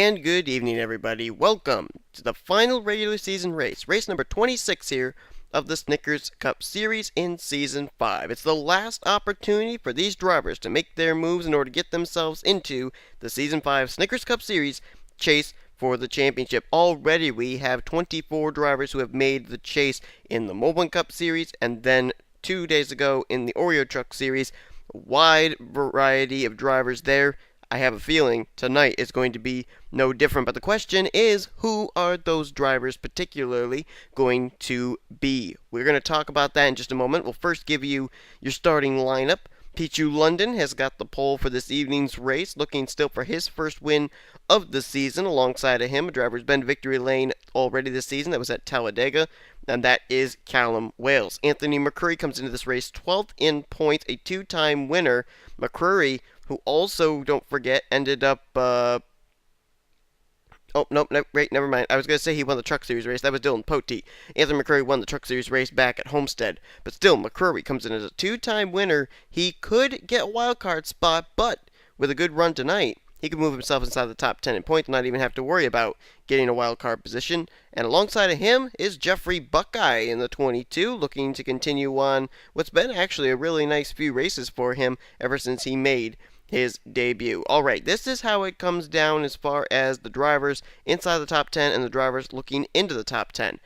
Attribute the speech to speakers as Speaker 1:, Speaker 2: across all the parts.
Speaker 1: And good evening, everybody. Welcome to the final regular season race, race number 26 here of the Snickers Cup Series in Season 5. It's the last opportunity for these drivers to make their moves in order to get themselves into the Season 5 Snickers Cup Series chase for the championship. Already we have 24 drivers who have made the chase in the Mobile Cup Series, and then 2 days ago in the Oreo Truck Series. A wide variety of drivers there. I have a feeling tonight is going to be no different. But the question is, who are those drivers particularly going to be? We're going to talk about that in just a moment. We'll first give you your starting lineup. Pichu London has got the pole for this evening's race, looking still for his first win of the season. Alongside of him, a driver who's been victory lane already this season. That was at Talladega, and that is Callum Wales. Anthony McCurry comes into this race 12th in points, a two-time winner. McCurry, who also, don't forget, ended up, oh, nope, wait, never mind. I was going to say he won the Truck Series race. That was Dylan Poteet. Anthony McCurry won the Truck Series race back at Homestead. But still, McCurry comes in as a two-time winner. He could get a wild card spot, but with a good run tonight, he could move himself inside the top 10 in points and not even have to worry about getting a wild card position. And alongside of him is Jeffrey Buckeye in the 22, looking to continue on what's been actually a really nice few races for him ever since he made his debut. Alright, this is how it comes down as far as the drivers inside the top 10 and the drivers looking into the top 10.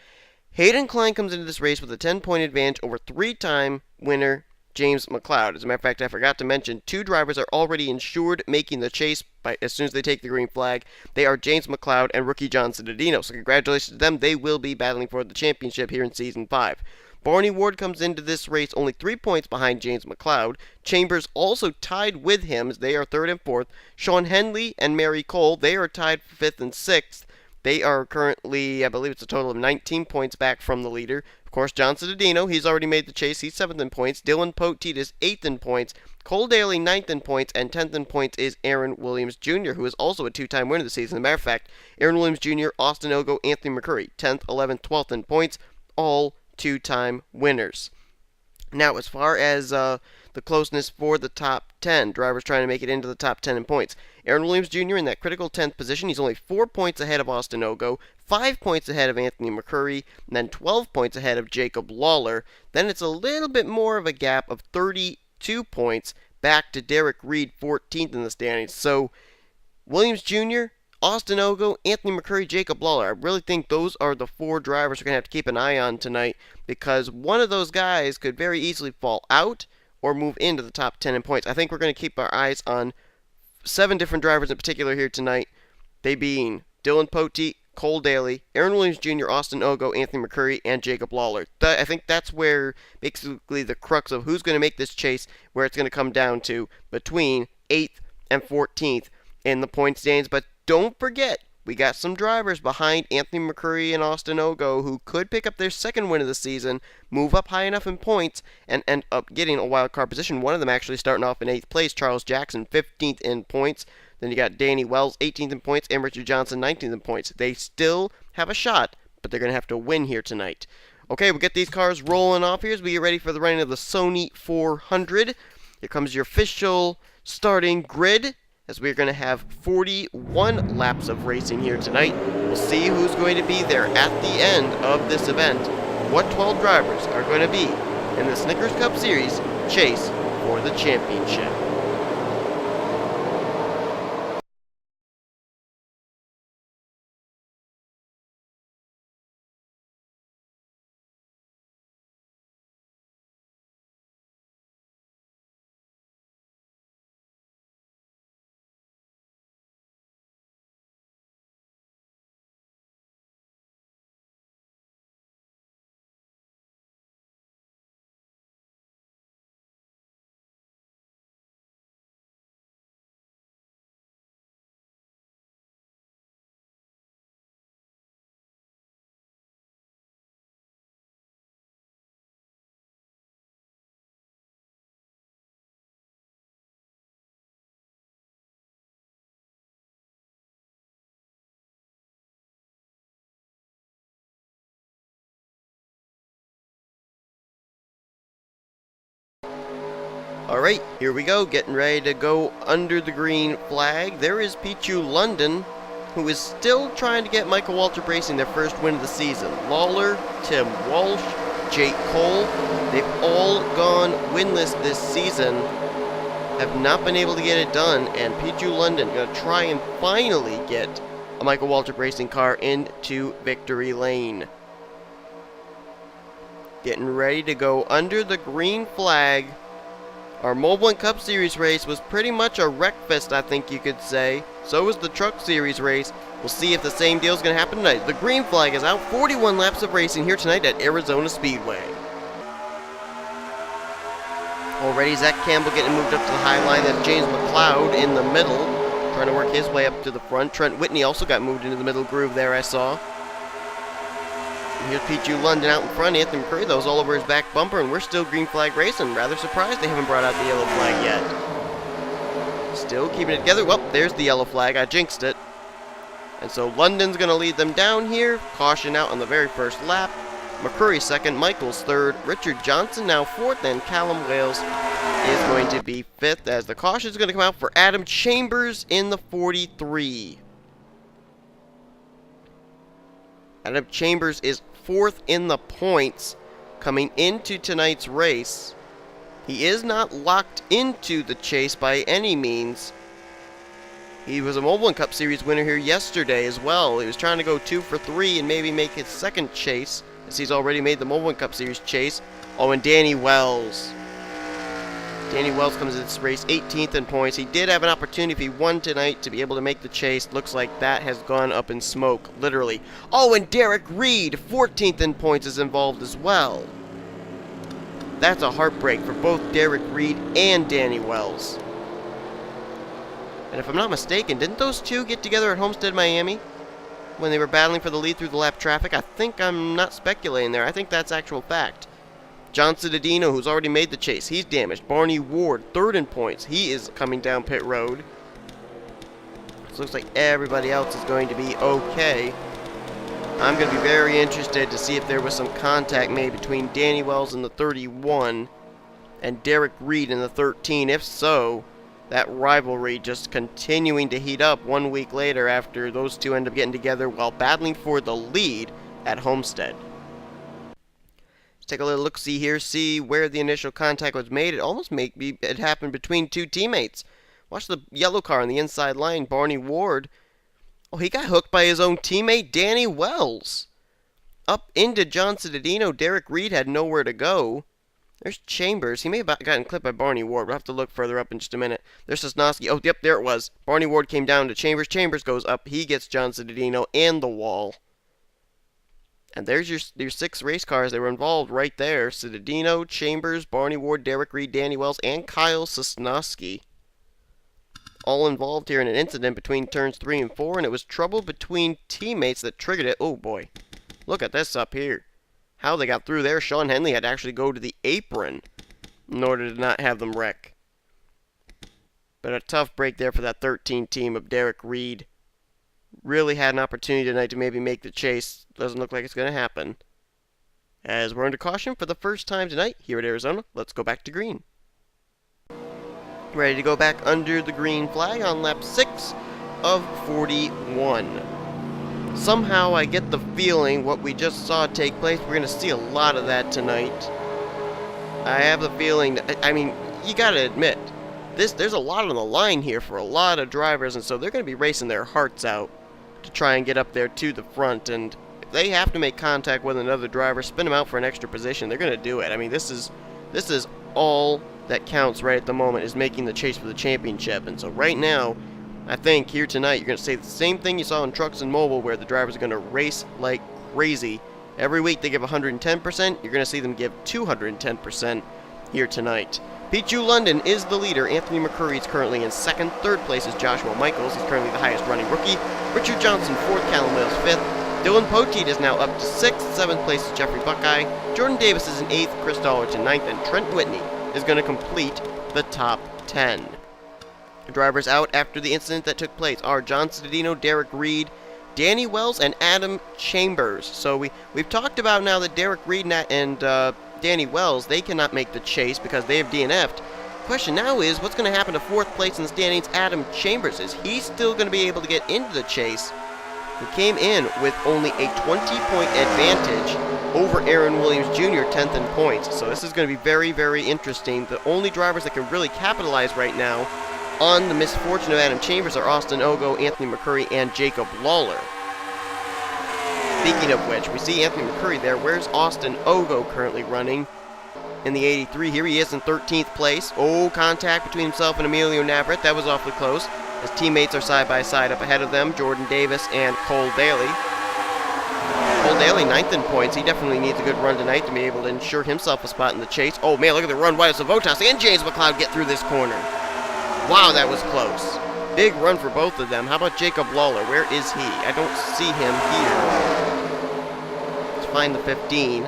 Speaker 1: Hayden Klein comes into this race with a 10-point advantage over three-time winner James McLeod. As a matter of fact, I forgot to mention, two drivers are already insured making the chase as soon as they take the green flag. They are James McLeod and rookie John Citadino. So congratulations to them. They will be battling for the championship here in Season 5. Barney Ward comes into this race only 3 points behind James McLeod. Chambers also tied with him as they are 3rd and 4th. Sean Henley and Mary Cole, they are tied for 5th and 6th. They are currently, I believe it's a total of 19 points back from the leader. Of course, John Citadino, he's already made the chase. He's 7th in points. Dylan Poteet is 8th in points. Cole Daly 9th in points. And 10th in points is Aaron Williams Jr., who is also a two-time winner this season. As a matter of fact, Aaron Williams Jr., Austin Ogo, Anthony McCurry, 10th, 11th, 12th in points, all two-time winners. Now, as far as the closeness for the top 10, drivers trying to make it into the top 10 in points. Aaron Williams Jr. in that critical 10th position. He's only 4 points ahead of Austin Ogo, 5 points ahead of Anthony McCurry, and then 12 points ahead of Jacob Lawler. Then it's a little bit more of a gap of 32 points back to Derek Reed, 14th in the standings. So, Williams Jr., Austin Ogo, Anthony McCurry, Jacob Lawler. I really think those are the 4 drivers we're going to have to keep an eye on tonight, because one of those guys could very easily fall out or move into the top 10 in points. I think we're going to keep our eyes on 7 different drivers in particular here tonight, they being Dylan Poteet, Cole Daly, Aaron Williams Jr., Austin Ogo, Anthony McCurry, and Jacob Lawler. I think that's where basically the crux of who's going to make this chase, where it's going to come down to between 8th and 14th in the point standings. But don't forget, we got some drivers behind Anthony McCurry and Austin Ogo who could pick up their second win of the season, move up high enough in points, and end up getting a wild card position. One of them actually starting off in 8th place, Charles Jackson, 15th in points. Then you got Danny Wells, 18th in points, and Richard Johnson, 19th in points. They still have a shot, but they're going to have to win here tonight. Okay, we'll get these cars rolling off here as we get ready for the running of the Sony 400. Here comes your official starting grid, as we're going to have 41 laps of racing here tonight. We'll see who's going to be there at the end of this event. What 12 drivers are going to be in the Snickers Cup Series chase for the championship. Alright, here we go, getting ready to go under the green flag. There is Pichu London who is still trying to get Michael Waltrip Racing their first win of the season. Lawler, Tim Walsh, Jake Cole, they've all gone winless this season, have not been able to get it done, and P2 London going to try and finally get a Michael Waltrip Racing car into victory lane. Getting ready to go under the green flag. Our Mobile and Cup Series race was pretty much a wreckfest, I think you could say. So was the Truck Series race. We'll see if the same deal is going to happen tonight. The green flag is out. 41 laps of racing here tonight at Arizona Speedway. Already Zach Campbell getting moved up to the high line. That's James McLeod in the middle, trying to work his way up to the front. Trent Whitney also got moved into the middle groove there, I saw. And here's P2 London out in front. Anthony McCurry, though, is all over his back bumper, and we're still green flag racing. Rather surprised they haven't brought out the yellow flag yet. Still keeping it together. Well, there's the yellow flag. I jinxed it. And so London's going to lead them down here. Caution out on the very first lap. McCurry second, Michaels third, Richard Johnson now fourth, and Callum Wales is going to be fifth as the caution is going to come out for Adam Chambers in the 43. Adam Chambers is fourth in the points coming into tonight's race. He is not locked into the chase by any means. He was a Mobile and Cup Series winner here yesterday as well. He was trying to go 2 for 3 and maybe make his second chase, as he's already made the Mobile and Cup Series chase. Oh, and Danny Wells. Danny Wells comes in this race 18th in points. He did have an opportunity if he won tonight to be able to make the chase. Looks like that has gone up in smoke, literally. Oh, and Derek Reed, 14th in points, is involved as well. That's a heartbreak for both Derek Reed and Danny Wells. And if I'm not mistaken, didn't those two get together at Homestead, Miami, when they were battling for the lead through the lap traffic? I think I'm not speculating there. I think that's actual fact. John Cittadino, who's already made the chase, he's damaged. Barney Ward, third in points. He is coming down pit road. So it looks like everybody else is going to be okay. I'm going to be very interested to see if there was some contact made between Danny Wells in the 31 and Derek Reed in the 13. If so, that rivalry just continuing to heat up 1 week later after those two end up getting together while battling for the lead at Homestead. Let's take a little look-see here, see where the initial contact was made. It almost maybe it happened between two teammates. Watch the yellow car on the inside line, Barney Ward. Oh, he got hooked by his own teammate, Danny Wells. Up into John Cittadino, Derek Reed had nowhere to go. There's Chambers. He may have gotten clipped by Barney Ward. We'll have to look further up in just a minute. There's Sosnowski. Oh, yep, there it was. Barney Ward came down to Chambers. Chambers goes up. He gets John Cittadino and the wall. And there's your 6 race cars that were involved right there. Cittadino, Chambers, Barney Ward, Derek Reed, Danny Wells, and Kyle Sosnowski. All involved here in an incident between turns 3 and 4, and it was trouble between teammates that triggered it. Oh, boy. Look at this up here. How they got through there. Sean Henley had to actually go to the apron in order to not have them wreck. But a tough break there for that 13 team of Derek Reed. Really had an opportunity tonight to maybe make the chase. Doesn't look like it's going to happen. As we're under caution for the first time tonight here at Arizona, let's go back to green. Ready to go back under the green flag on lap 6 of 41. Somehow I get the feeling what we just saw take place, we're going to see a lot of that tonight. I have the feeling, I mean, you got to admit, there's a lot on the line here for a lot of drivers, and so they're going to be racing their hearts out to try and get up there to the front, and if they have to make contact with another driver, spin them out for an extra position, they're going to do it. I mean, this is all that counts right at the moment, is making the chase for the championship, and so right now, I think here tonight you're going to say the same thing you saw in Trucks and Mobile, where the drivers are going to race like crazy. Every week they give 110%. You're going to see them give 210% here tonight. P2 London is the leader. Anthony McCurry is currently in second. Third place is Joshua Michaels. He's currently the highest running rookie. Richard Johnson, fourth. Callum Wales, fifth. Dylan Poteet is now up to sixth. Seventh place is Jeffrey Buckeye. Jordan Davis is in eighth. Chris Dollarton, ninth. And Trent Whitney is going to complete the top 10. The drivers out after the incident that took place are John Cittadino, Derek Reed, Danny Wells, and Adam Chambers. So we've talked about now that Derek Reed and Danny Wells, they cannot make the chase because they have DNF'd. Question now is, what's going to happen to fourth place in the standings, Adam Chambers? Is he still going to be able to get into the chase? who came in with only a 20-point advantage over Aaron Williams Jr., 10th in points. So this is going to be very, very interesting. The only drivers that can really capitalize right now on the misfortune of Adam Chambers are Austin Ogo, Anthony McCurry, and Jacob Lawler. Speaking of which, we see Anthony McCurry there. Where's Austin Ogo currently running? In the 83, here he is in 13th place. Oh, contact between himself and Emilio Navarrete. That was awfully close. His teammates are side by side up ahead of them, Jordan Davis and Cole Daly. Cole Daly, 9th in points. He definitely needs a good run tonight to be able to ensure himself a spot in the chase. Oh man, look at the run. Why does Savotas and James McLeod get through this corner? Wow, that was close. Big run for both of them. How about Jacob Lawler? Where is he? I don't see him here. Let's find the 15.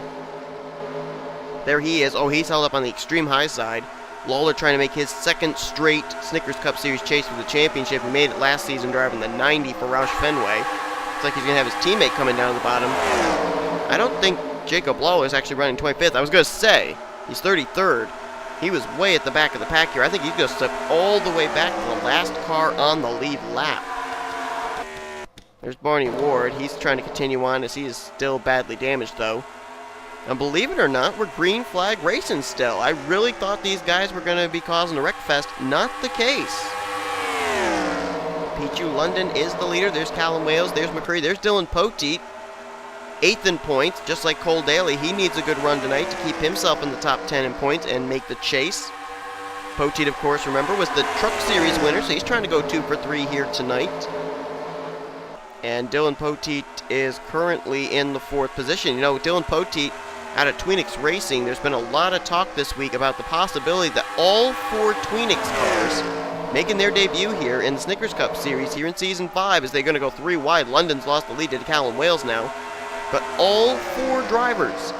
Speaker 1: There he is. Oh, he's held up on the extreme high side. Lawler trying to make his second straight Snickers Cup Series chase for the championship. He made it last season driving the 90 for Roush Fenway. Looks like he's going to have his teammate coming down to the bottom. I don't think Jacob Lawler is actually running 25th. I was going to say, he's 33rd. He was way at the back of the pack here. I think he's going to step all the way back to the last car on the lead lap. There's Barney Ward. He's trying to continue on as he is still badly damaged, though. And believe it or not, we're green flag racing still. I really thought these guys were going to be causing a wreck fest. Not the case. Pichu London is the leader. There's Callum Wales. There's McCurry. There's Dylan Poteet. 8th in points, just like Cole Daly. He needs a good run tonight to keep himself in the top 10 in points and make the chase. Poteet, of course, remember, was the Truck Series winner, so he's trying to go 2 for 3 here tonight. And Dylan Poteet is currently in the 4th position. You know, Dylan Poteet out of Tweenix Racing, there's been a lot of talk this week about the possibility that all 4 Tweenix cars making their debut here in the Snickers Cup Series here in Season 5 as they're going to go 3 wide. London's lost the lead to Callum Wales now. But all 4 drivers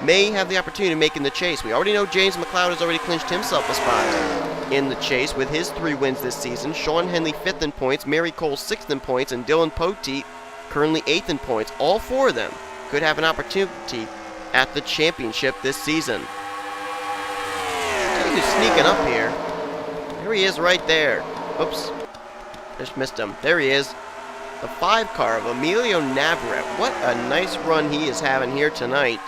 Speaker 1: may have the opportunity of making the chase. We already know James McLeod has already clinched himself a spot in the chase with his 3 wins this season. Sean Henley 5th in points, Mary Cole 6th in points, and Dylan Poteet currently 8th in points. All 4 of them could have an opportunity at the championship this season. Who's sneaking up here? There he is right there. Oops. Just missed him. There he is. The 5 car of Emilio Navarrete. What a nice run he is having here tonight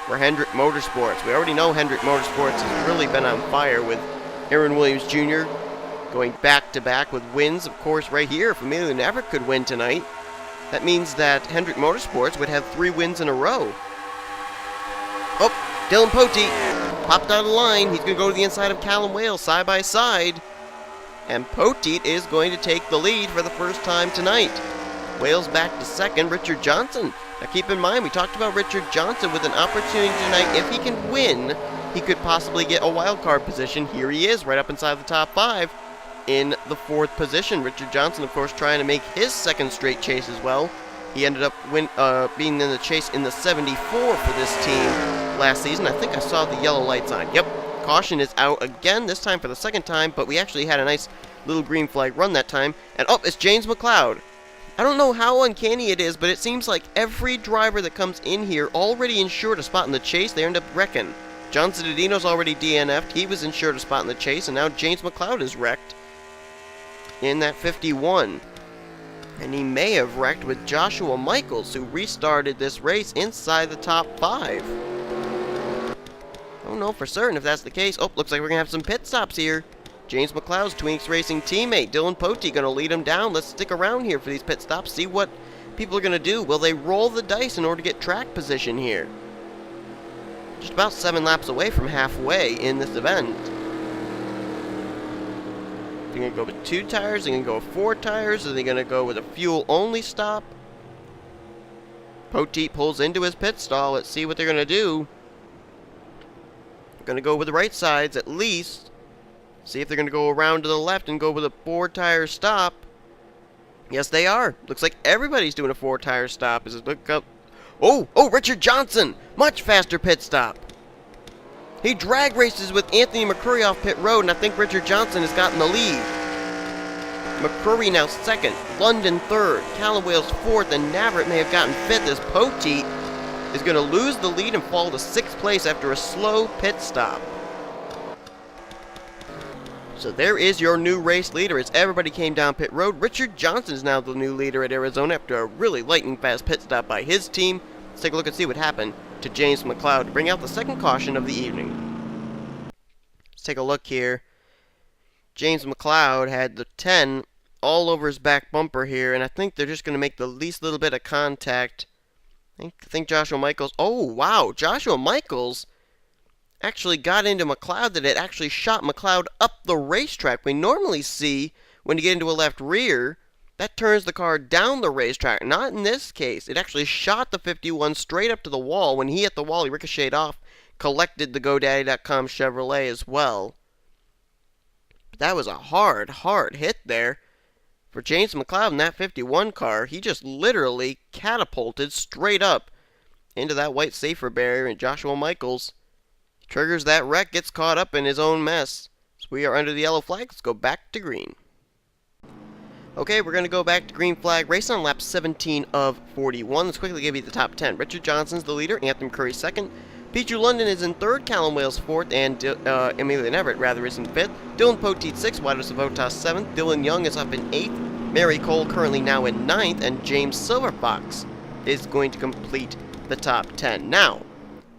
Speaker 1: for Hendrick Motorsports. We already know Hendrick Motorsports has really been on fire with Aaron Williams Jr. going back-to-back with wins. Of course, right here, if Emilio Navarrete could win tonight, that means that Hendrick Motorsports would have 3 wins in a row. Oh, Dylan Poteet popped out of line. He's going to go to the inside of Callum Wales side by side. And Poteet is going to take the lead for the first time tonight. Wales back to 2nd. Richard Johnson. Now keep in mind, we talked about Richard Johnson with an opportunity tonight. If he can win, he could possibly get a wild card position. Here he is, right up inside the top 5 in the 4th position. Richard Johnson, of course, trying to make his 2nd straight chase as well. He ended up being in the chase in the 74 for this team last season. I think I saw the yellow lights on. Yep. Caution is out again, this time for the 2nd time, but we actually had a nice little green flag run that time. And oh, it's James McLeod. I don't know how uncanny it is, but it seems like every driver that comes in here already insured a spot in the chase, they end up wrecking. John Cittadino's already DNF'd, he was insured a spot in the chase, and now James McLeod is wrecked in that 51. And he may have wrecked with Joshua Michaels, who restarted this race inside the top 5. I don't know for certain if that's the case. Oh, looks like we're going to have some pit stops here. James McLeod's Tweenix Racing teammate, Dylan Poteet, going to lead him down. Let's stick around here for these pit stops, see what people are going to do. Will they roll the dice in order to get track position here? Just about 7 laps away from halfway in this event. They're going to go with 2 tires, they're going to go with 4 tires, are they going to go with a fuel-only stop? Poteet pulls into his pit stall. Let's see what they're going to do. Going to go with the right sides at least. See if they're going to go around to the left and go with a 4-tire stop. Yes, they are. Looks like everybody's doing a 4-tire stop. Is it look up? Oh, Richard Johnson, much faster pit stop. He drag races with Anthony McCurry off pit road, and I think Richard Johnson has gotten the lead. McCurry now 2nd, London 3rd, Callum Wales 4th, and Navarrete may have gotten 5th as Poteet is going to lose the lead and fall to 6th place after a slow pit stop. So there is your new race leader as everybody came down pit road. Richard Johnson is now the new leader at Arizona after a really lightning fast pit stop by his team. Let's take a look and see what happened to James McLeod to bring out the second caution of the evening. Let's take a look here. James McLeod had the 10 all over his back bumper here, and I think they're just going to make the least little bit of contact. I think Joshua Michaels... Oh, wow! Joshua Michaels actually got into McLeod that it actually shot McLeod up the racetrack. We normally see when you get into a left rear, that turns the car down the racetrack. Not in this case. It actually shot the 51 straight up to the wall. When he hit the wall, he ricocheted off, collected the GoDaddy.com Chevrolet as well. But that was a hard hit there for James McLeod in that 51 car. He just literally catapulted straight up into that white safer barrier, and Joshua Michaels triggers that wreck, gets caught up in his own mess. So we are under the yellow flag. Let's go back to green. Okay, we're going to go back to green flag. Race on lap 17 of 41. Let's quickly give you the top 10. Richard Johnson's the leader. Anthony McCurry second. Pichu London is in third. Callum Wales fourth. And Emilian Everett, is in fifth. Dylan Poteet sixth. Widos Savotas seventh. Dylan Young is up in eighth. Mary Cole currently now in ninth. And James Silverfox is going to complete the top 10. Now,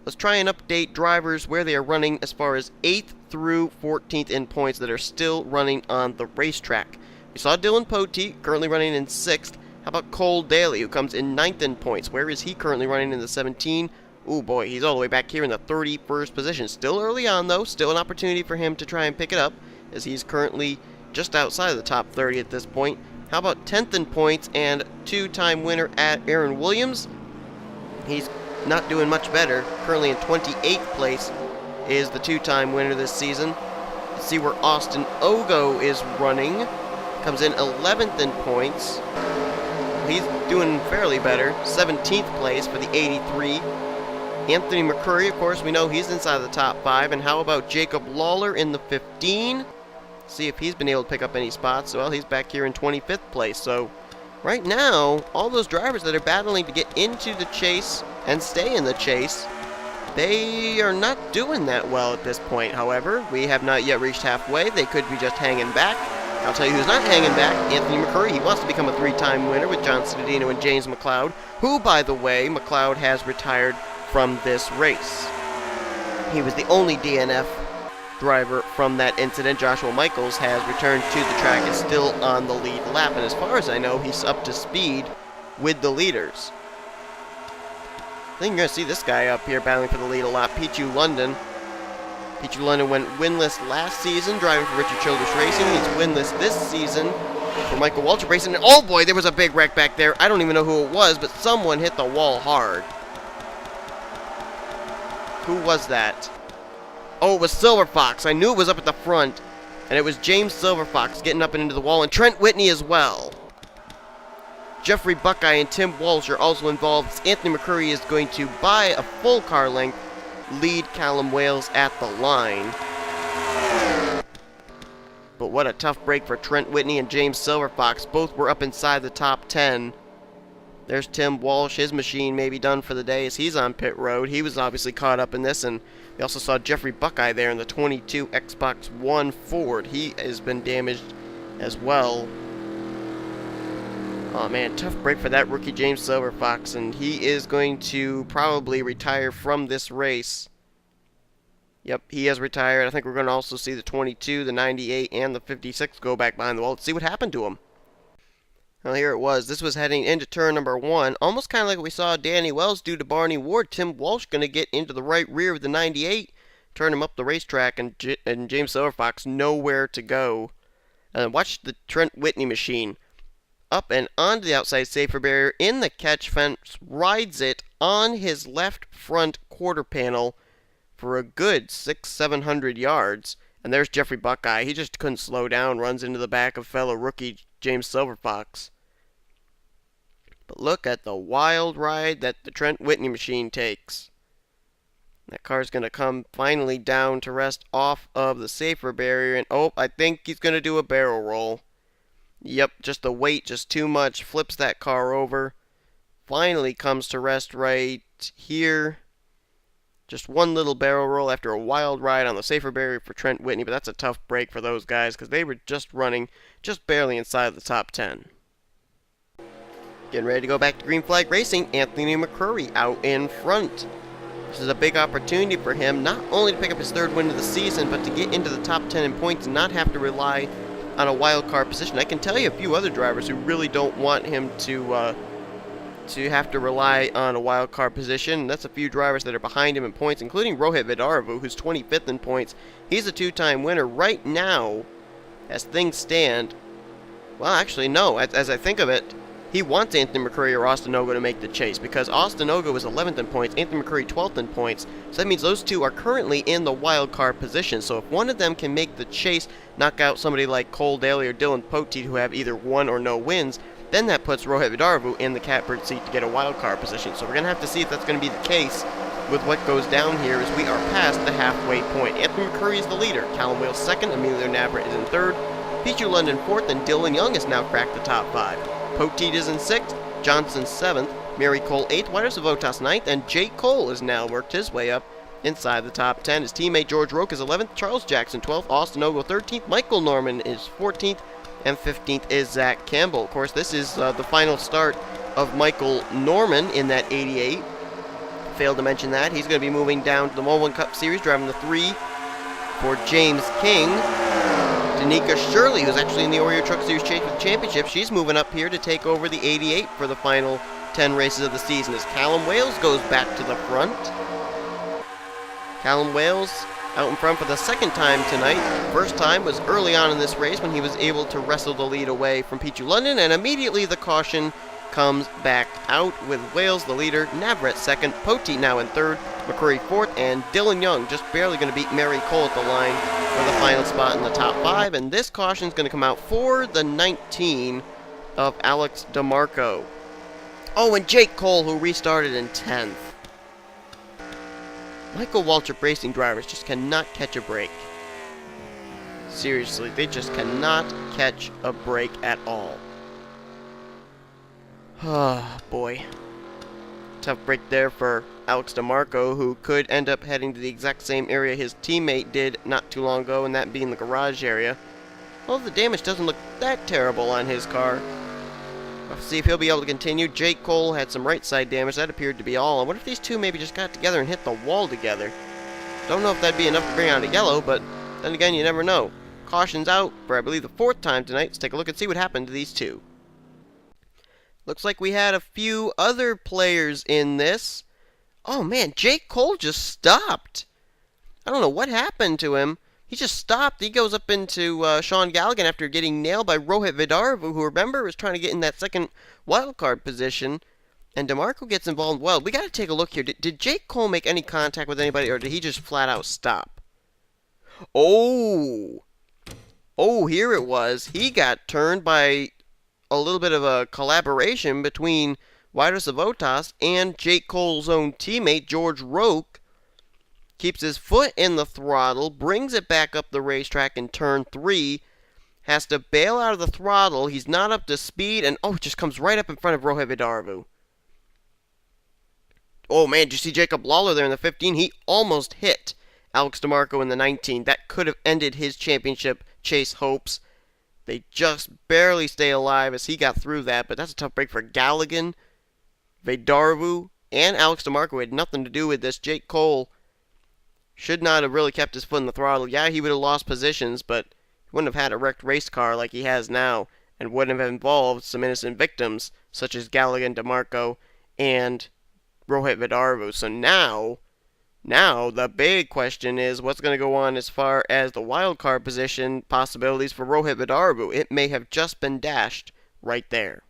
Speaker 1: let's try and update drivers where they are running as far as 8th through 14th in points that are still running on the racetrack. We saw Dylan Poteet currently running in 6th. How about Cole Daly, who comes in 9th in points? Where is he currently running in the 17? Ooh, boy, he's all the way back here in the 31st position. Still early on, though. Still an opportunity for him to try and pick it up, as he's currently just outside of the top 30 at this point. How about 10th in points and two-time winner at Aaron Williams? He's not doing much better. Currently in 28th place is the two-time winner this season. Let's see where Austin Ogo is running. Comes in 11th in points. He's doing fairly better. 17th place for the 83. Anthony McCurry, of course, we know he's inside the top 5. And how about Jacob Lawler in the 15? See if he's been able to pick up any spots. Well, he's back here in 25th place. So right now, all those drivers that are battling to get into the chase and stay in the chase, they are not doing that well at this point. However, we have not yet reached halfway. They could be just hanging back. I'll tell you who's not hanging back. Anthony McCurry. He wants to become a 3-time winner with John Cittadino and James McLeod, who, by the way, McLeod has retired from this race. He was the only DNF driver from that incident. Joshua Michaels has returned to the track and is still on the lead lap. And as far as I know, he's up to speed with the leaders. I think you're going to see this guy up here battling for the lead a lot. Pichu London. Pichu London went winless last season, driving for Richard Childress Racing. He's winless this season for Michael Waltrip Racing. And oh boy, there was a big wreck back there. I don't even know who it was, but someone hit the wall hard. Who was that? Oh, it was Silverfox. I knew it was up at the front. And it was James Silverfox getting up and into the wall. And Trent Whitney as well. Jeffrey Buckeye and Tim Walsh are also involved. Anthony McCurry is going to, by a full car length, lead Callum Wales at the line. But what a tough break for Trent Whitney and James Silverfox. Both were up inside the top 10. There's Tim Walsh. His machine may be done for the day as he's on pit road. He was obviously caught up in this. And we also saw Jeffrey Buckeye there in the 22 Xbox One Ford. He has been damaged as well. Oh man, tough break for that rookie James Silverfox, and he is going to probably retire from this race. Yep, he has retired. I think we're going to also see the 22, the 98, and the 56 go back behind the wall. Let's see what happened to him. Well, here it was. This was heading into turn number 1. Almost kind of like we saw Danny Wells do to Barney Ward. Tim Walsh going to get into the right rear of the 98, turn him up the racetrack, and James Silverfox nowhere to go. Watch the Trent Whitney machine. Up and onto the outside safer barrier in the catch fence, rides it on his left front quarter panel for a good 600-700 yards. And there's Jeffrey Buckeye. He just couldn't slow down, runs into the back of fellow rookie James Silverfox. But look at the wild ride that the Trent Whitney machine takes. That car's going to come finally down to rest off of the safer barrier. And oh, I think he's going to do a barrel roll. Yep, just the weight, just too much. Flips that car over. Finally comes to rest right here. Just one little barrel roll after a wild ride on the safer barrier for Trent Whitney, but that's a tough break for those guys because they were just running just barely inside the top 10. Getting ready to go back to green flag racing, Anthony McCurry out in front. This is a big opportunity for him, not only to pick up his 3rd win of the season, but to get into the top 10 in points and not have to rely on a wild card position. I can tell you a few other drivers who really don't want him to have to rely on a wild card position. And that's a few drivers that are behind him in points, including Rohit Vidaravu, who's 25th in points. He's a 2-time winner right now, as things stand. Well, actually, no. As I think of it, he wants Anthony McCurry or Austin Ogo to make the chase, because Austin Ogo is 11th in points, Anthony McCurry 12th in points. So that means those two are currently in the wild card position. So if one of them can make the chase, knock out somebody like Cole Daly or Dylan Poteet, who have either one or no wins, then that puts Rohit Vidaravu in the catbird seat to get a wild card position. So we're going to have to see if that's going to be the case with what goes down here as we are past the halfway point. Anthony McCurry is the leader, Callum Wales 2nd, Emilio Navarrete is in 3rd, Pichu London 4th, and Dylan Young has now cracked the top 5. Poteet is in 6th, Johnson 7th, Mary Cole 8th, Juarez Votas 9th, and Jake Cole has now worked his way up inside the top 10. His teammate George Roque is 11th, Charles Jackson 12th, Austin Ogo 13th, Michael Norman is 14th, and 15th is Zach Campbell. Of course, this is the final start of Michael Norman in that 88. Failed to mention that. He's going to be moving down to the Snickers Cup Series, driving the 3 for James King. Danica Shirley, who's actually in the Oreo Truck Series Championship, she's moving up here to take over the 88 for the final 10 races of the season as Callum Wales goes back to the front. Callum Wales out in front for the 2nd time tonight. First time was early on in this race when he was able to wrestle the lead away from Pichu London, and immediately the caution comes back out with Wales the leader, Navarrete 2nd, Poteet now in 3rd, McCurry 4th, and Dylan Young just barely going to beat Mary Cole at the line for the final spot in the top 5, and this caution is going to come out for the 19 of Alex DeMarco. Oh, and Jake Cole, who restarted in 10th. Michael Waltrip Racing drivers just cannot catch a break. Seriously, they just cannot catch a break at all. Oh, boy. Tough break there for Alex DeMarco, who could end up heading to the exact same area his teammate did not too long ago, and that being the garage area. Well, the damage doesn't look that terrible on his car. We'll see if he'll be able to continue. Jake Cole had some right side damage. That appeared to be all. I wonder if these two maybe just got together and hit the wall together. Don't know if that'd be enough to bring out a yellow, but then again, you never know. Caution's out for, I believe, the 4th time tonight. Let's take a look and see what happened to these two. Looks like we had a few other players in this. Oh, man, Jake Cole just stopped. I don't know what happened to him. He just stopped. He goes up into Sean Galligan after getting nailed by Rohit Vidaravu, who, remember, was trying to get in that 2nd wildcard position. And DeMarco gets involved. Well, we got to take a look here. Did Jake Cole make any contact with anybody, or did he just flat out stop? Oh, here it was. He got turned by a little bit of a collaboration between Juarez Votas and Jake Cole's own teammate, George Roque. Keeps his foot in the throttle, brings it back up the racetrack in turn 3, has to bail out of the throttle, he's not up to speed, and it just comes right up in front of Rohit Vidaravu. Oh man, did you see Jacob Lawler there in the 15? He almost hit Alex DeMarco in the 19. That could have ended his championship chase hopes. They just barely stay alive as he got through that, but that's a tough break for Galligan, Vidaravu, and Alex DeMarco. Had nothing to do with this. Jake Cole should not have really kept his foot in the throttle. Yeah, he would have lost positions, but he wouldn't have had a wrecked race car like he has now, and wouldn't have involved some innocent victims, such as Galligan, DeMarco, and Rohit Vidaravu. So now the big question is what's going to go on as far as the wild card position possibilities for Rohit Vidaravu. It may have just been dashed right there.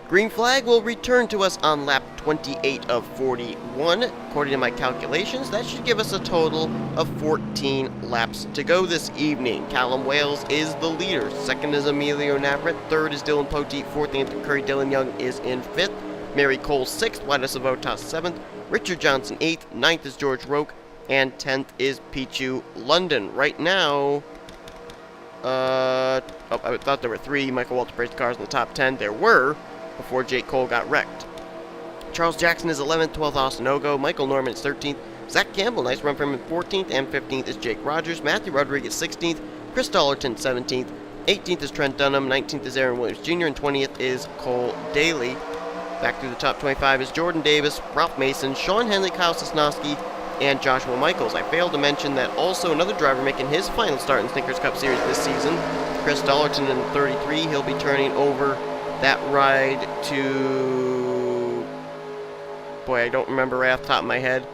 Speaker 1: Green flag will return to us on lap 28 of 41. According to my calculations, that should give us a total of 14 laps to go this evening. Callum Wales is the leader. 2nd is Emilio Navarrete. 3rd is Dylan Poteet. 4th, Anthony McCurry. Dylan Young is in 5th. Mary Cole 6th. Juarez Votas 7th. Richard Johnson 8th. 9th is George Roque. And 10th is Pichu London. Right now, I thought there were 3 Michael Waltrip Racing cars in the top 10. There were, before Jake Cole got wrecked. Charles Jackson is 11th, 12th Austin Ogo. Michael Norman is 13th. Zach Campbell, nice run for him, in 14th, and 15th is Jake Rogers. Matthew Rodriguez 16th. Chris Dollerton 17th. 18th is Trent Dunham. 19th is Aaron Williams Jr. And 20th is Cole Daly. Back through the top 25 is Jordan Davis, Ralph Mason, Sean Henley, Kyle Sosnowski, and Joshua Michaels. I failed to mention that also another driver making his final start in Snickers Cup Series this season, Chris Dollerton in 33. He'll be turning over that ride to... Boy, I don't remember right off the top of my head.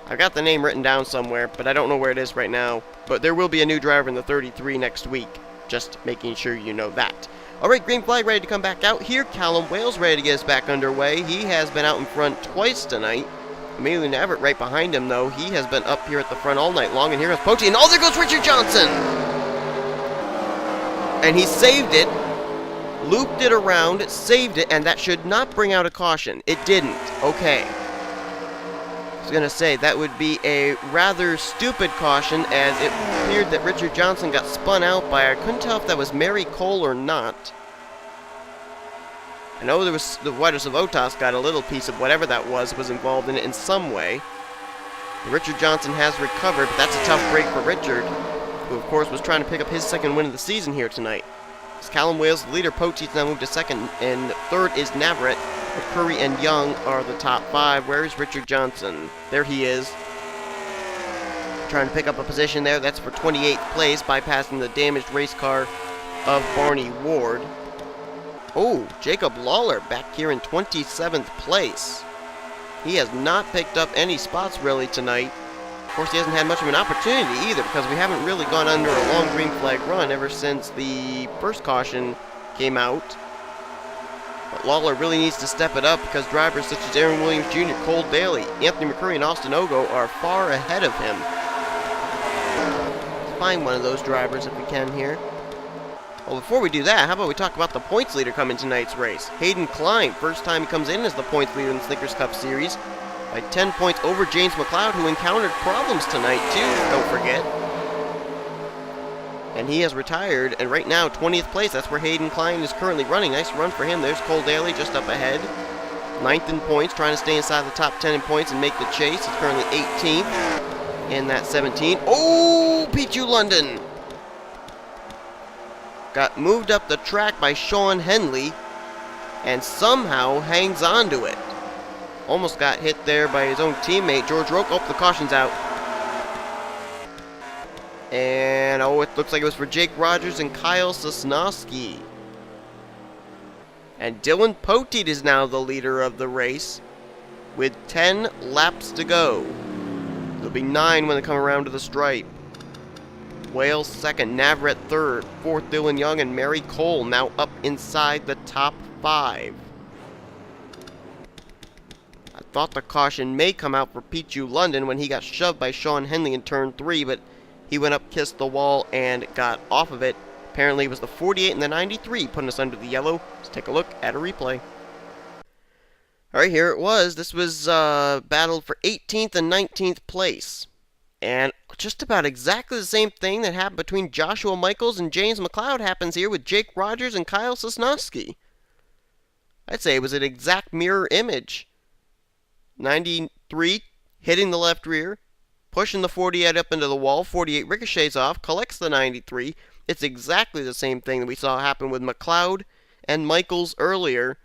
Speaker 1: I've got the name written down somewhere, but I don't know where it is right now. But there will be a new driver in the 33 next week. Just making sure you know that. Alright, green flag ready to come back out here. Callum Wales ready to get us back underway. He has been out in front twice tonight. Emilio Navarrete right behind him, though. He has been up here at the front all night long. And here goes Pote. And oh, there goes Richard Johnson! And he saved it. Looped it around, saved it, and that should not bring out a caution. It didn't. Okay. I was going to say, that would be a rather stupid caution, as it appeared that Richard Johnson got spun out by, I couldn't tell if that was Mary Cole or not. I know there was the White of Otas got a little piece of whatever that was involved in it in some way. But Richard Johnson has recovered, but that's a tough break for Richard, who of course was trying to pick up his second win of the season here tonight. As Callum Wales, the leader, Poteet's now moved to second, and third is Navarrete. McCurry and Young are the top five. Where is Richard Johnson? There he is. Trying to pick up a position there. That's for 28th place, bypassing the damaged race car of Barney Ward. Oh, Jacob Lawler back here in 27th place. He has not picked up any spots really tonight. Of course, he hasn't had much of an opportunity either, because we haven't really gone under a long green flag run ever since the first caution came out. But Lawler really needs to step it up, because drivers such as Aaron Williams Jr., Cole Daly, Anthony McCurry, and Austin Ogo are far ahead of him. Let's find one of those drivers if we can here. Well, before we do that, how about we talk about the points leader coming tonight's race? Hayden Klein, first time he comes in as the points leader in the Snickers Cup Series, by 10 points over James McLeod, who encountered problems tonight too, don't forget. And he has retired, and right now, 20th place, that's where Hayden Klein is currently running. Nice run for him. There's Cole Daly just up ahead. 9th in points, trying to stay inside the top 10 in points and make the chase. He's currently 18th in that 17. Oh, Pichu London! Got moved up the track by Sean Henley, and somehow hangs on to it. Almost got hit there by his own teammate, George Roque. Oh, the caution's out. And, oh, it looks like it was for Jake Rogers and Kyle Sosnowski. And Dylan Poteet is now the leader of the race, with 10 laps to go. There'll be 9 when they come around to the stripe. Wales second, Navarrete third, fourth Dylan Young, and Mary Cole now up inside the top 5. I thought the caution may come out for Pichu London when he got shoved by Sean Henley in turn 3, but he went up, kissed the wall, and got off of it. Apparently it was the 48 and the 93 putting us under the yellow. Let's take a look at a replay. Alright, here it was. This was battled for 18th and 19th place. And just about exactly the same thing that happened between Joshua Michaels and James McLeod happens here with Jake Rogers and Kyle Sosnowski. I'd say it was an exact mirror image. 93 hitting the left rear, pushing the 48 up into the wall, 48 ricochets off, collects the 93. It's exactly the same thing that we saw happen with McLeod and Michaels earlier,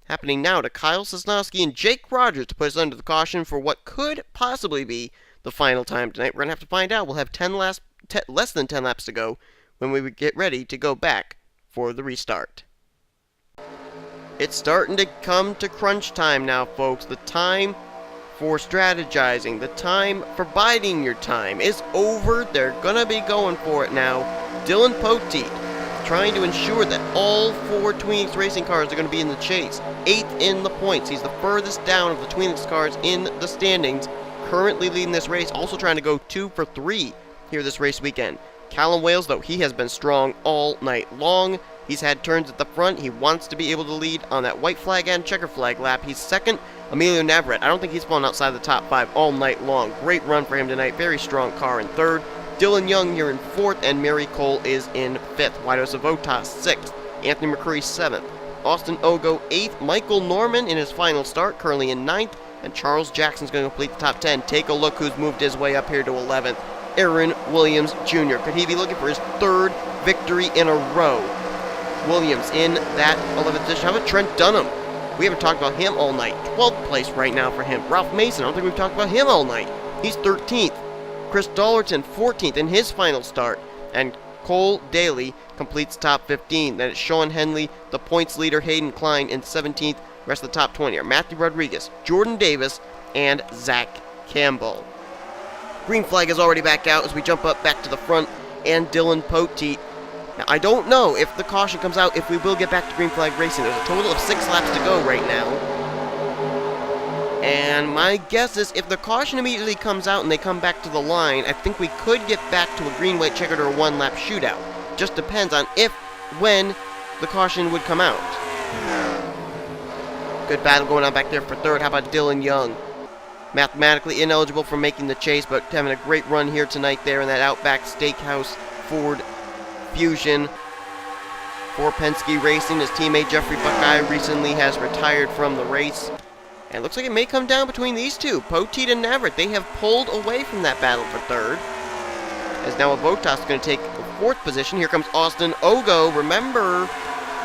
Speaker 1: happening now to Kyle Sosnowski and Jake Rogers to put us under the caution for what could possibly be the final time tonight. We're going to have to find out. We'll have less than 10 laps to go when we get ready to go back for the restart. It's starting to come to crunch time now, folks. The time for strategizing, the time for biding your time is over. They're going to be going for it now. Dylan Poteet trying to ensure that all 4 Tweenix racing cars are going to be in the chase. 8th in the points. He's the furthest down of the Tweenix cars in the standings. Currently leading this race, also trying to go 2 for 3 here this race weekend. Callum Wales, though, he has been strong all night long. He's had turns at the front. He wants to be able to lead on that white flag and checker flag lap. He's second. Emilio Navarrete, I don't think he's fallen outside the top 5 all night long. Great run for him tonight. Very strong car in third. Dylan Young here in 4th, and Mary Cole is in 5th. White of Otas 6th. Anthony McCurry 7th. Austin Ogo 8th. Michael Norman in his final start, currently in 9th. And Charles Jackson's going to complete the top 10. Take a look who's moved his way up here to 11th. Aaron Williams Jr. Could he be looking for his 3rd victory in a row? Williams in that 11th position. How about Trent Dunham? We haven't talked about him all night. 12th place right now for him. Ralph Mason, I don't think we've talked about him all night. He's 13th. Chris Dollerton, 14th in his final start. And Cole Daly completes top 15. Then it's Sean Henley, the points leader, Hayden Klein in 17th. Rest of the top 20 are Matthew Rodriguez, Jordan Davis, and Zach Campbell. Green flag is already back out as we jump up back to the front, and Dylan Poteet. Now, I don't know if the caution comes out, if we will get back to green flag racing. There's a total of 6 laps to go right now. And my guess is if the caution immediately comes out and they come back to the line, I think we could get back to a green, white, checkered, or 1-lap shootout. Just depends on when the caution would come out. Good battle going on back there for 3rd. How about Dylan Young? Mathematically ineligible for making the chase, but having a great run here tonight there in that Outback Steakhouse Ford Fusion. For Penske Racing, his teammate Jeffrey Buckeye recently has retired from the race. And it looks like it may come down between these two. Poteet and Navarrete, they have pulled away from that battle for 3rd. As now Avotas is going to take the 4th position. Here comes Austin Ogo. Remember,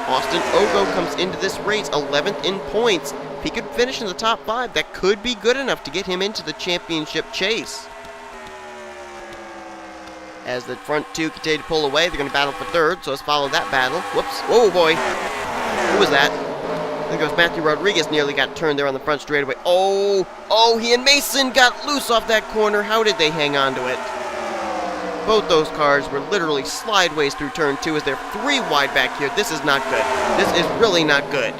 Speaker 1: Austin Ogo comes into this race 11th in points. If he could finish in the top 5, that could be good enough to get him into the championship chase. As the front 2 continue to pull away, they're going to battle for 3rd, so let's follow that battle. Whoops. Whoa, boy. Who was that? I think it was Matthew Rodriguez nearly got turned there on the front straightaway. Oh, he and Mason got loose off that corner. How did they hang on to it? Both those cars were literally slideways through turn 2 as they're 3 wide back here. This is not good. This is really not good.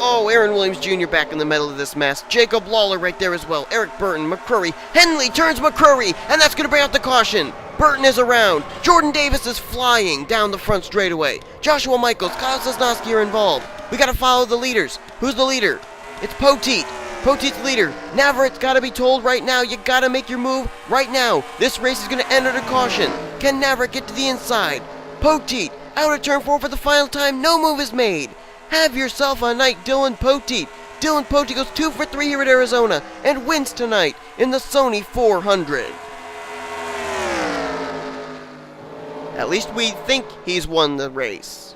Speaker 1: Oh, Aaron Williams Jr. back in the middle of this mess. Jacob Lawler right there as well. Eric Burton, McCrory. Henley turns McCrory, and that's going to bring out the caution. Burton is around. Jordan Davis is flying down the front straightaway. Joshua Michaels, Kyle Sosnowski are involved. We got to follow the leaders. Who's the leader? It's Poteet. Poteet's leader. Navarrete's got to be told right now. You got to make your move right now. This race is going to end at a caution. Can Navarrete get to the inside? Poteet out of turn 4 for the final time. No move is made. Have yourself a night, Dylan Poteet. Dylan Poteet goes 2 for 3 here at Arizona and wins tonight in the Sony 400. At least we think he's won the race.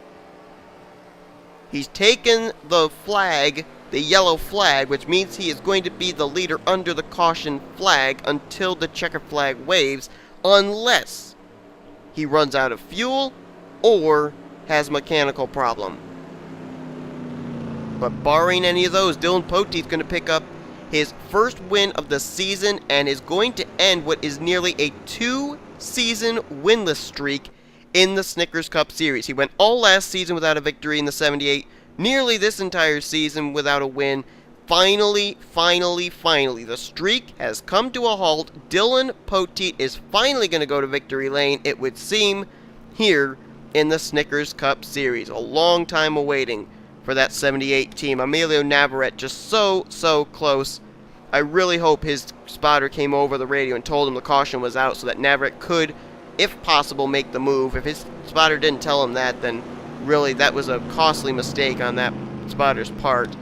Speaker 1: He's taken the flag, the yellow flag, which means he is going to be the leader under the caution flag until the checker flag waves, unless he runs out of fuel or has a mechanical problem. But barring any of those, Dylan Poteet's going to pick up his first win of the season and is going to end what is nearly a 2-season winless streak in the Snickers Cup Series. He went all last season without a victory in the 78, nearly this entire season without a win. Finally, the streak has come to a halt. Dylan Poteet is finally going to go to victory lane, it would seem, here in the Snickers Cup Series. A long time awaiting for that 78 team. Emilio Navarrete just so close. I really hope his spotter came over the radio and told him the caution was out so that Navarrete could, if possible, make the move. If his spotter didn't tell him that, then really that was a costly mistake on that spotter's part.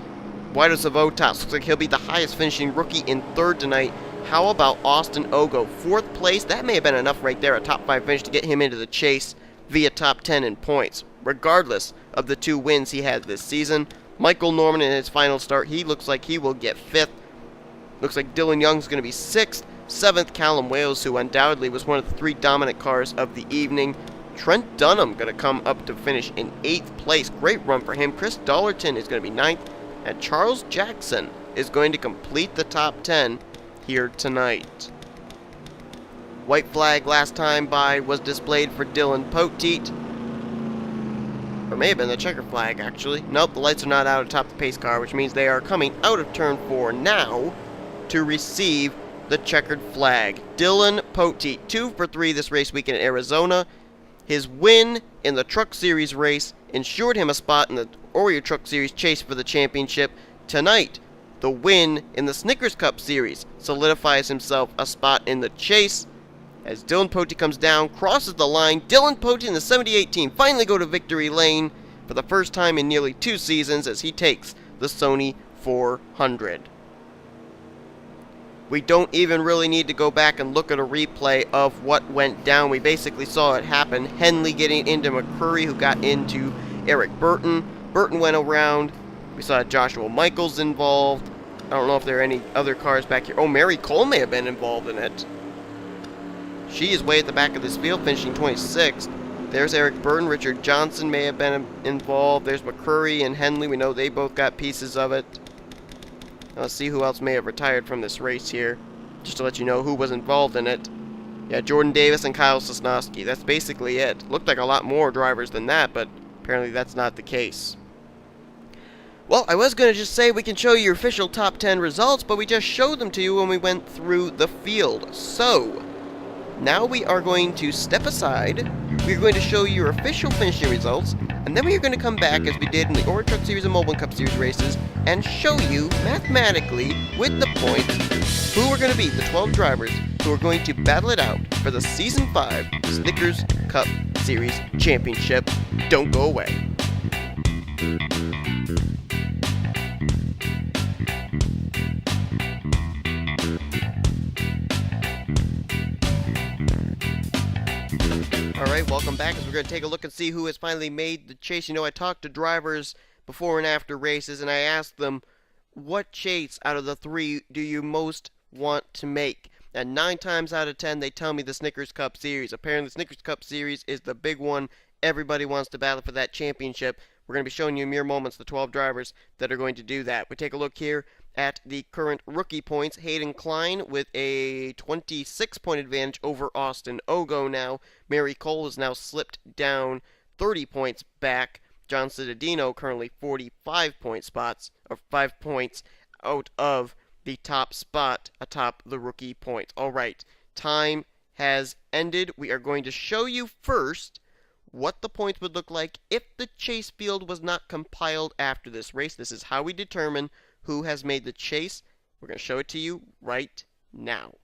Speaker 1: Guido Savotas looks like he'll be the highest finishing rookie in 3rd tonight. How about Austin Ogo? 4th place, that may have been enough right there, a top 5 finish to get him into the chase via top 10 in points. Regardless of the 2 wins he had this season. Michael Norman in his final start, he looks like he will get 5th. Looks like Dylan Young's going to be 6th. 7th, Callum Wales, who undoubtedly was one of the 3 dominant cars of the evening. Trent Dunham going to come up to finish in 8th place. Great run for him. Chris Dollerton is going to be 9th. And Charles Jackson is going to complete the top 10 here tonight. White flag last time by was displayed for Dylan Poteet. Or may have been the checker flag, actually. Nope, the lights are not out atop the pace car, which means they are coming out of turn 4 now to receive the checkered flag. Dylan Poteet, 2 for 3 this race weekend in Arizona. His win in the Truck Series race ensured him a spot in the Oreo Truck Series chase for the championship. Tonight, the win in the Snickers Cup Series solidifies himself a spot in the chase. As Dylan Poteet comes down, crosses the line, Dylan Poteet and the 78 team finally go to victory lane for the first time in nearly 2 seasons as he takes the Sony 400. We don't even really need to go back and look at a replay of what went down. We basically saw it happen. Henley getting into McCurry, who got into Eric Burton. Burton went around. We saw Joshua Michaels involved. I don't know if there are any other cars back here. Oh, Mary Cole may have been involved in it. She is way at the back of this field, finishing 26th. There's Eric Burton. Richard Johnson may have been involved. There's McCurry and Henley. We know they both got pieces of it. Let's see who else may have retired from this race here, just to let you know who was involved in it. Yeah, Jordan Davis and Kyle Sosnowski. That's basically it. Looked like a lot more drivers than that, but apparently that's not the case. Well, I was going to just say we can show you your official top 10 results, but we just showed them to you when we went through the field. So, now we are going to step aside. We're going to show you your official finishing results, and then we are going to come back as we did in the Oro Truck Series and Mobile Cup Series races and show you mathematically with the points who are going to be the 12 drivers who are going to battle it out for the Season 5 Snickers Cup Series Championship. Don't go away. Alright, welcome back as we're going to take a look and see who has finally made the chase. You know, I talked to drivers before and after races, and I asked them, what chase out of the 3 do you most want to make? And 9 times out of 10, they tell me the Snickers Cup Series. Apparently, the Snickers Cup Series is the big one. Everybody wants to battle for that championship. We're going to be showing you in mere moments the 12 drivers that are going to do that. We take a look here at the current rookie points. Hayden Klein with a 26-point advantage over Austin Ogo now. Mary Cole has now slipped down 30 points back. John Cittadino currently 45 point spots, or 5 points out of the top spot atop the rookie points. Alright, time has ended. We are going to show you first what the points would look like if the chase field was not compiled after this race. This is how we determine who has made the chase. We're going to show it to you right now.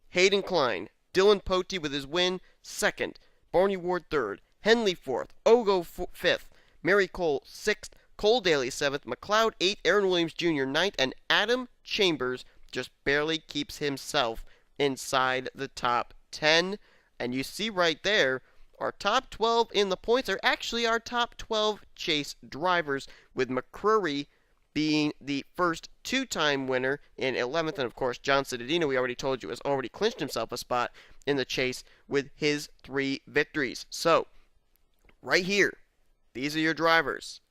Speaker 1: Hayden Klein, Dylan Pote with his win, 2nd. Barney Ward, 3rd. Henley, 4th. Ogo, 5th. Mary Cole, 6th. Cole Daly, 7th. McLeod, 8th. Aaron Williams Jr., 9th. And Adam Chambers just barely keeps himself inside the top 10. And you see right there, our top 12 in the points are actually our top 12 chase drivers, with McCurry being the first 2-time winner in 11th. And, of course, John Cittadino, we already told you, has already clinched himself a spot in the chase with his 3 victories. So, right here, these are your drivers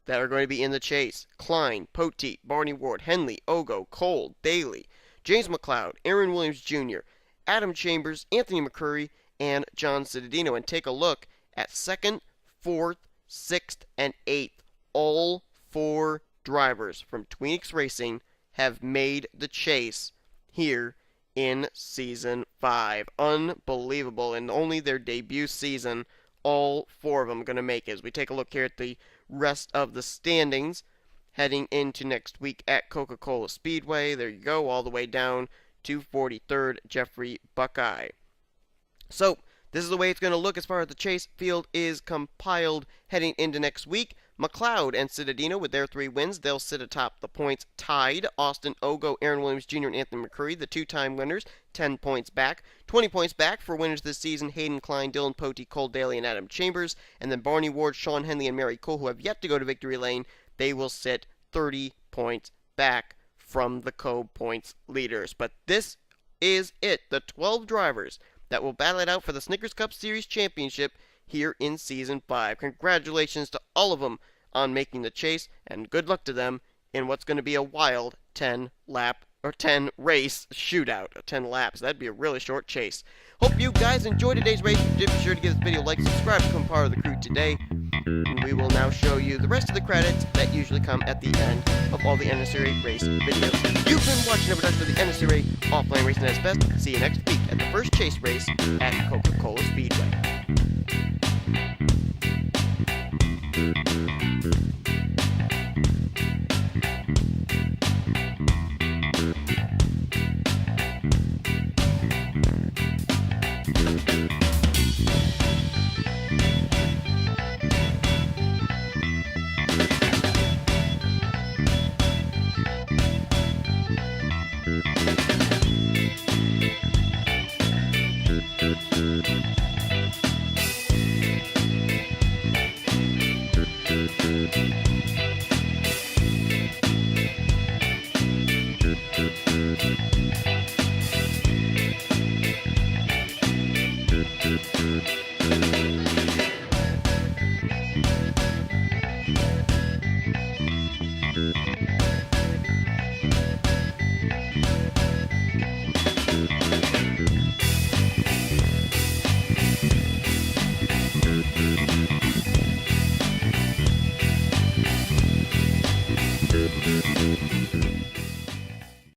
Speaker 1: that are going to be in the chase. Klein, Pote, Barney Ward, Henley, Ogo, Cole, Daly, James McLeod, Aaron Williams Jr., Adam Chambers, Anthony McCurry, and John Cittadino. And take a look at 2nd, 4th, 6th, and 8th. All 4 drivers from Tweenix Racing have made the chase here in Season 5. Unbelievable. In only their debut season, all 4 of them are going to make it. As we take a look here at the rest of the standings, heading into next week at Coca-Cola Speedway. There you go, all the way down to 43rd, Jeffrey Buckeye. So, this is the way it's going to look as far as the chase field is compiled heading into next week. McLeod and Cittadino with their 3 wins, they'll sit atop the points tied. Austin Ogo, Aaron Williams Jr., and Anthony McCurry, the 2-time winners, 10 points back. 20 points back for winners this season, Hayden Klein, Dylan Pote, Cole Daly, and Adam Chambers. And then Barney Ward, Sean Henley, and Mary Cole, who have yet to go to victory lane, they will sit 30 points back from the co-points leaders. But this is it, the 12 drivers that will battle it out for the Snickers Cup Series Championship here in Season 5. Congratulations to all of them on making the chase, and good luck to them in what's going to be a wild 10-lap or 10-race shootout. 10 laps. That'd be a really short chase. Hope you guys enjoyed today's race. If you did, be sure to give this video a like, subscribe, become part of the crew today. And we will now show you the rest of the credits that usually come at the end of all the NNSCRA race videos. You've been watching a production of the NNSCRA Offline Racing at its best. See you next week at the first chase race at Coca-Cola Speedway.